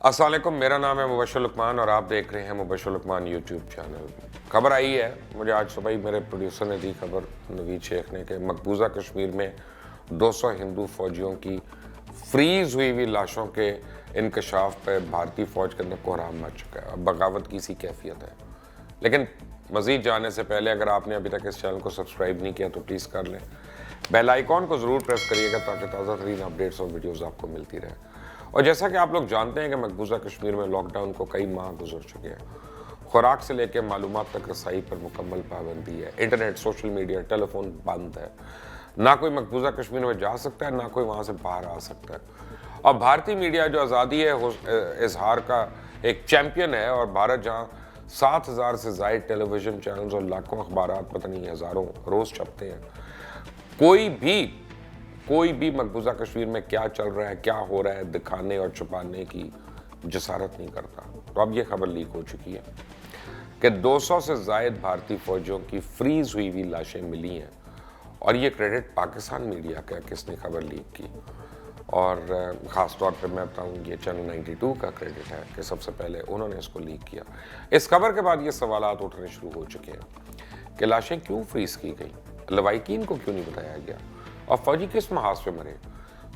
अस्सलाम वालेकुम, मेरा नाम है मुबशर लुकमान और आप देख रहे हैं मुबशर लुकमान यूट्यूब चैनल। खबर आई है मुझे आज सुबह ही, मेरे प्रोड्यूसर ने दी खबर नवीद शेख ने, कि मकबूजा कश्मीर में 200 हिंदू फौजियों की फ्रीज हुई हुई लाशों के इंकशाफ पर भारतीय फ़ौज के अंदर कोहराम मच चुका है और बगावत की सी कैफियत है। लेकिन मज़ीद जाने से पहले अगर आपने अभी तक इस चैनल को सब्सक्राइब नहीं किया तो प्लीज़ कर लें, बेल आइकॉन को ज़रूर प्रेस करिएगा ताकि ताज़ा तरीन अपडेट्स और वीडियोज़ आपको मिलती रहे। और जैसा कि आप लोग जानते हैं कि मकबूजा कश्मीर में लॉकडाउन को कई माह गुजर चुके हैं। खुराक से लेकर मालूमात तक रसाई पर मुकम्मल पाबंदी है। इंटरनेट, सोशल मीडिया, टेलीफोन बंद है। ना कोई मकबूजा कश्मीर में जा सकता है, ना कोई वहाँ से बाहर आ सकता है। और भारतीय मीडिया जो आज़ादी है इजहार का एक चैम्पियन है, और भारत जहाँ 7,000 से ज़ायद टेलीविज़न चैनल्स और लाखों अखबारात, पता नहीं हज़ारों रोज़ छपते हैं, कोई भी मकबूजा कश्मीर में क्या चल रहा है, क्या हो रहा है, दिखाने और छुपाने की जसारत नहीं करता। तो अब ये खबर लीक हो चुकी है कि 200 से ज़ायद भारतीय फ़ौजियों की फ्रीज हुई हुई लाशें मिली हैं, और ये क्रेडिट पाकिस्तान मीडिया का किसने खबर लीक की, और ख़ास तौर पे मैं बताऊँ ये चैनल 92 का क्रेडिट है कि सबसे पहले उन्होंने इसको लीक किया। इस खबर के बाद ये सवालात उठने शुरू हो चुके हैं कि लाशें क्यों फ्रीज की गई, लवाहिकीन को क्यों नहीं बताया गया, और फौजी किस महाज पे मरे।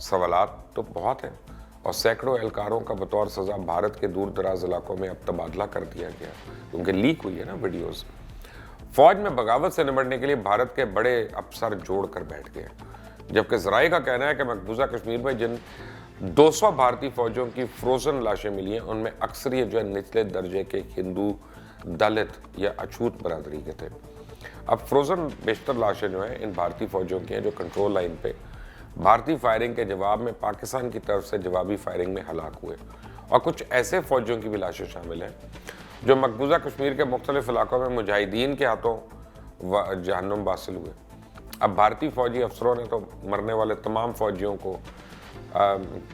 सवालात तो बहुत हैं, और सैकड़ों एहलकारों का बतौर सज़ा भारत के दूर दराज इलाकों में अब तबादला कर दिया गया, क्योंकि लीक हुई है ना वीडियोज़। फौज में बगावत से निपटने के लिए भारत के बड़े अफसर जोड़ कर बैठ गए, जबकि ज़राए का कहना है कि मकबूजा कश्मीर में जिन 200 भारतीय फौजियों की फ्रोजन लाशें मिली हैं, उनमें अक्सर ये जो है निचले दर्जे के हिंदू, दलित या अछूत बरादरी के थे। अब फ्रोजन बेशतर लाशें जो हैं इन भारतीय फौजियों की हैं जो कंट्रोल लाइन पे भारतीय फायरिंग के जवाब में पाकिस्तान की तरफ से जवाबी फायरिंग में हलाक हुए, और कुछ ऐसे फौजियों की भी लाशें शामिल हैं जो मकबूजा कश्मीर के मुख्तलिफ इलाकों में मुजाहिदीन के हाथों जहन्नुम वासिल हुए। अब भारतीय फौजी अफसरों ने तो मरने वाले तमाम फौजियों को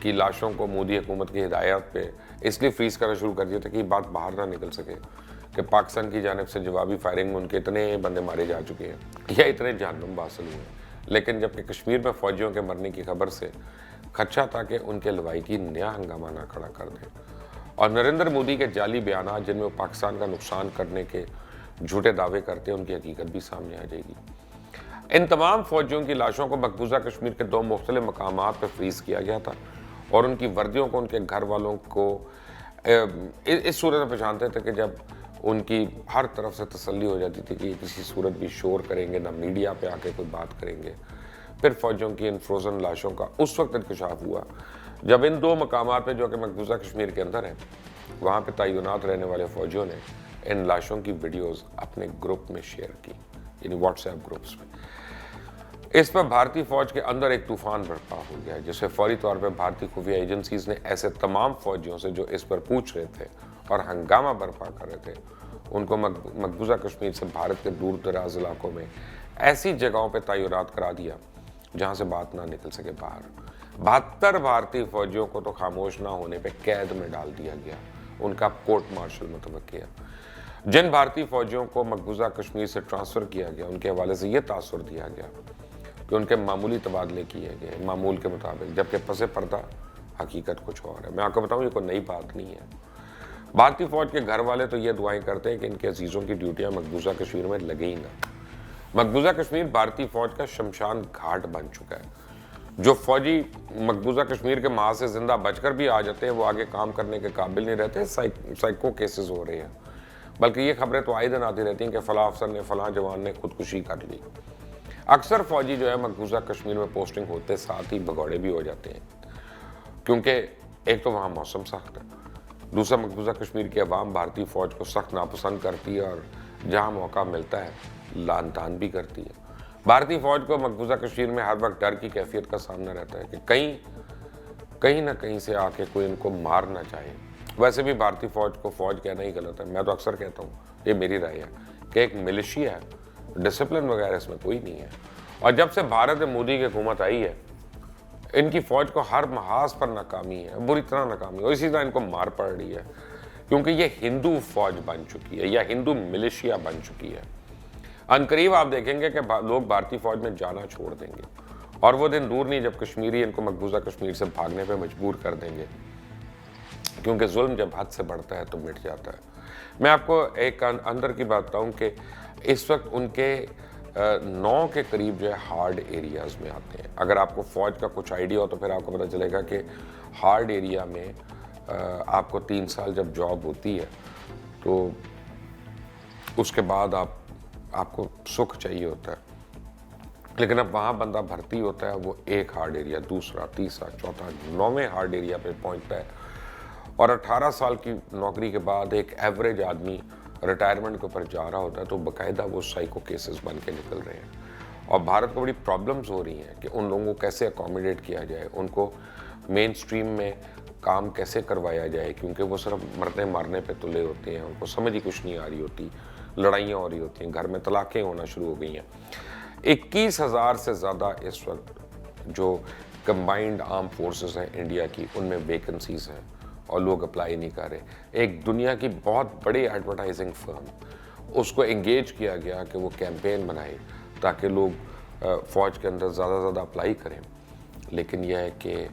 की लाशों को मोदी हुकूमत की हिदायत पे इसलिए फ्रीज करना शुरू कर दिया था कि बात बाहर ना निकल सके कि पाकिस्तान की जानिब से जवाबी फायरिंग में उनके इतने बंदे मारे जा चुके हैं या इतने जहन्नुम हासिल हुए हैं। लेकिन जबकि कश्मीर में फौजियों के मरने की खबर से खदशा था कि उनके लवाहिकी नया हंगामा ना खड़ा कर दें, और नरेंद्र मोदी के जाली बयान जिनमें वो पाकिस्तान का नुकसान करने के झूठे दावे करते हैं, उनकी हकीकत भी सामने आ जाएगी। इन तमाम फौजियों की लाशों को मकबूजा कश्मीर के 2 मुख्तलिफ मकामात पर फ्रीज किया गया था, और उनकी वर्दियों को उनके घर वालों को इस सूरत में पहचानते थे कि जब उनकी हर तरफ से तसल्ली हो जाती थी कि ये किसी सूरत भी शोर करेंगे ना, मीडिया पे आके कोई बात करेंगे। फिर फौजियों की इन फ्रोजन लाशों का उस वक्त इंकशाफ हुआ जब इन 2 मकामात पे जो कि मकबूजा कश्मीर के अंदर है, वहाँ पे तैनात रहने वाले फौजियों ने इन लाशों की वीडियोज़ अपने ग्रुप में शेयर की, यानी व्हाट्सएप ग्रुप्स में। इस पर भारतीय फौज के अंदर एक तूफान बर्पा हो गया, जिससे फौरी तौर पर भारतीय खुफिया एजेंसीज ने ऐसे तमाम फौजियों से जो इस पर पूछ रहे थे और हंगामा बर्पा कर रहे थे, उनको मकबूजा कश्मीर से भारत के दूर दराज इलाकों में ऐसी जगहों पर तैनात करा दिया जहां से बात ना निकल सके बाहर। 72 भारतीय फौजियों को तो खामोश ना होने पे कैद में डाल दिया गया, उनका कोर्ट मार्शल मुतवक्किल है। जिन भारतीय फौजियों को मकबूजा कश्मीर से ट्रांसफ़र किया गया, उनके हवाले से यह तासुर दिया गया कि उनके मामूली तबादले किए गए मामूल के मुताबिक, जबकि पसे पर्दा हकीकत कुछ और है। मैं आपको बताऊं, ये कोई नई बात नहीं है। भारतीय फौज के घर वाले तो ये दुआएं करते हैं कि इनके अजीज़ों की ड्यूटियां मकबूजा कश्मीर में लगे ही ना। मकबूजा कश्मीर भारतीय फौज का शमशान घाट बन चुका है। जो फौजी मकबूजा कश्मीर के महाज से जिंदा बचकर भी आ जाते हैं, वो आगे काम करने के काबिल नहीं रहते। साइको केसेस हो रहे हैं, बल्कि ये खबरें तो आए दिन आती रहती हैं कि फलां अफसर ने, फलां जवान ने खुदकुशी कर ली। अक्सर फौजी जो है मकबूजा कश्मीर में पोस्टिंग होते साथ ही भगौड़े भी हो जाते हैं, क्योंकि एक तो वहाँ मौसम सख्त है, दूसरा मकबूजा कश्मीर की अवाम भारतीय फ़ौज को सख्त नापसंद करती है, और जहाँ मौका मिलता है लान तान भी करती है। भारतीय फ़ौज को मकबूजा कश्मीर में हर वक्त डर की कैफियत का सामना रहता है कि कहीं ना कहीं से आके कोई इनको मार ना चाहे। वैसे भी भारतीय फ़ौज को फ़ौज कहना ही गलत है। मैं तो अक्सर कहता हूँ, ये मेरी राय है, कि एक मिलिशिया है, डिसिप्लिन वगैरह इसमें कोई नहीं है। और जब से भारत में मोदी की हुकूमत आई है, इनकी फ़ौज को हर महाज पर नाकामी है, बुरी तरह नाकामी, और इसी तरह इनको मार पड़ रही है, क्योंकि ये हिंदू फ़ौज बन चुकी है या हिंदू मिलिशिया बन चुकी है। अनकरीब आप देखेंगे कि लोग भारतीय फ़ौज में जाना छोड़ देंगे, और वो दिन दूर नहीं जब कश्मीरी इनको मकबूजा कश्मीर से भागने पर मजबूर कर देंगे। کیونکہ ظلم جب حد سے بڑھتا ہے تو مٹ جاتا ہے۔ میں آپ کو ایک اندر کی بات بتاؤں کہ اس وقت ان کے 9 کے قریب جو ہے ہارڈ ایریاز میں آتے ہیں۔ اگر آپ کو فوج کا کچھ آئیڈیا ہو تو پھر آپ کو پتہ چلے گا کہ ہارڈ ایریا میں آپ کو 3 سال جب جاب ہوتی ہے تو اس کے بعد آپ کو سکھ چاہیے ہوتا ہے، لیکن اب وہاں بندہ بھرتی ہوتا ہے، وہ ایک ہارڈ ایریا، دوسرا، تیسرا، چوتھا، 9ویں ہارڈ ایریا پہ پہنچتا ہے، اور 18 سال کی نوکری کے بعد ایک ایوریج آدمی ریٹائرمنٹ کے اوپر جا رہا ہوتا ہے تو باقاعدہ وہ سائیکو کیسز بن کے نکل رہے ہیں، اور بھارت کو بڑی پرابلمز ہو رہی ہیں کہ ان لوگوں کو کیسے اکوموڈیٹ کیا جائے، ان کو مین سٹریم میں کام کیسے کروایا جائے، کیونکہ وہ صرف مرنے مارنے پہ تلے ہوتے ہیں، ان کو سمجھ ہی کچھ نہیں آ رہی ہوتی، لڑائیاں ہو رہی ہوتی ہیں، گھر میں طلاقیں ہونا شروع ہو گئی ہیں۔ 21,000 سے زیادہ اس وقت جو کمبائنڈ آرم فورسز ہیں انڈیا کی، ان میں ویکنسیز ہیں اور لوگ اپلائی نہیں کر رہے۔ ایک دنیا کی بہت بڑی ایڈورٹائزنگ فرم، اس کو انگیج کیا گیا کہ وہ کیمپین بنائے تاکہ لوگ فوج کے اندر زیادہ سے زیادہ اپلائی کریں، لیکن یہ ہے کہ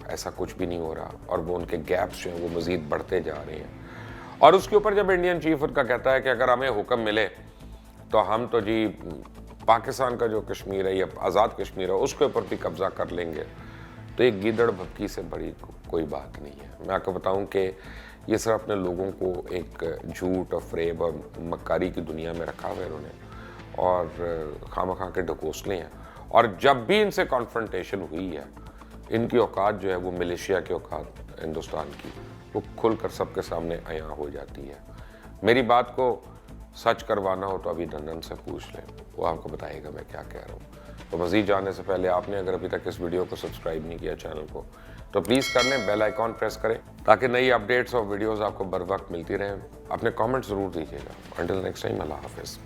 ایسا کچھ بھی نہیں ہو رہا، اور وہ ان کے گیپس جو ہیں وہ مزید بڑھتے جا رہے ہیں۔ اور اس کے اوپر جب انڈین چیف ان کا کہتا ہے کہ اگر ہمیں حکم ملے تو ہم تو جی پاکستان کا جو کشمیر ہے یا آزاد کشمیر ہے اس کے اوپر بھی قبضہ کر لیں گے، تو ایک گیدڑ بھبکی سے بڑی کوئی بات نہیں ہے۔ میں آپ کو بتاؤں کہ یہ صرف اپنے لوگوں کو ایک جھوٹ اور فریب اور مکاری کی دنیا میں رکھا ہوا ہے انہوں نے، اور خواہ مخواہ کے ڈھکوسلے ہیں، اور جب بھی ان سے کانفرنٹیشن ہوئی ہے، ان کی اوقات جو ہے وہ ملیشیا کی اوقات ہندوستان کی، وہ کھل کر سب کے سامنے عیاں ہو جاتی ہے۔ میری بات کو سچ کروانا ہو تو ابھی دندن سے پوچھ لیں، وہ آپ کو بتائے گا میں کیا کہہ رہا ہوں۔ تو مزید جاننے سے پہلے آپ نے اگر ابھی تک اس ویڈیو کو سبسکرائب نہیں کیا چینل کو تو پلیز کر لیں، بیل آئیکن پریس کریں تاکہ نئی اپڈیٹس اور ویڈیوز آپ کو بر وقت ملتی رہیں۔ اپنے کامنٹ ضرور دیجیے گا۔ انٹل نیکسٹ ٹائم، اللہ حافظ۔